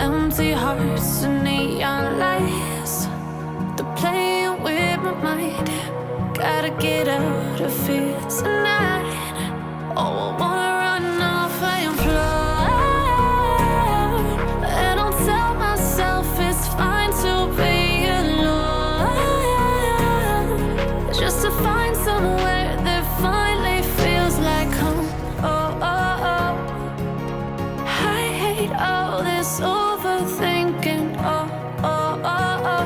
empty hearts and neon lights. They're playing with my mind. Gotta get out of here tonight. Oh, I wanna run off and fly. And I'll tell myself it's fine to be alone, just to find somewhere that finally feels like home. Oh, oh, oh. I hate all this overthinking. Oh, oh, oh, oh.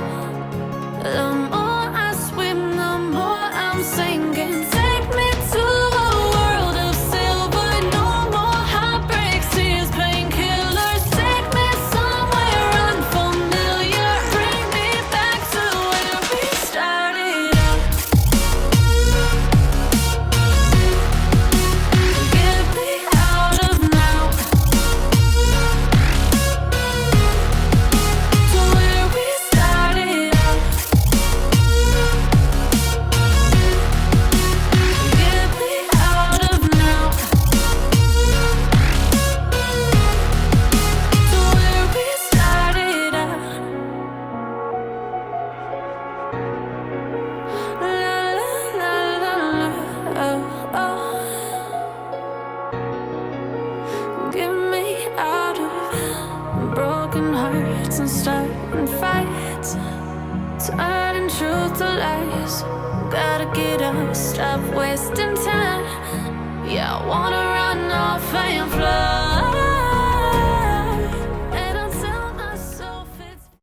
The more I swim, the more I'm sinking. Take me to a world of silver. No more heartbreaks, tears, painkillers. Take me somewhere unfamiliar. Bring me back to where we started out. Get me out of now, to where we started out. Get me out of now, to where we started out. La la la la la, oh, oh. Get me out of broken hearts and starting fights, turning truth to lies. Gotta get up, stop wasting time. Yeah, I wanna run off and fly.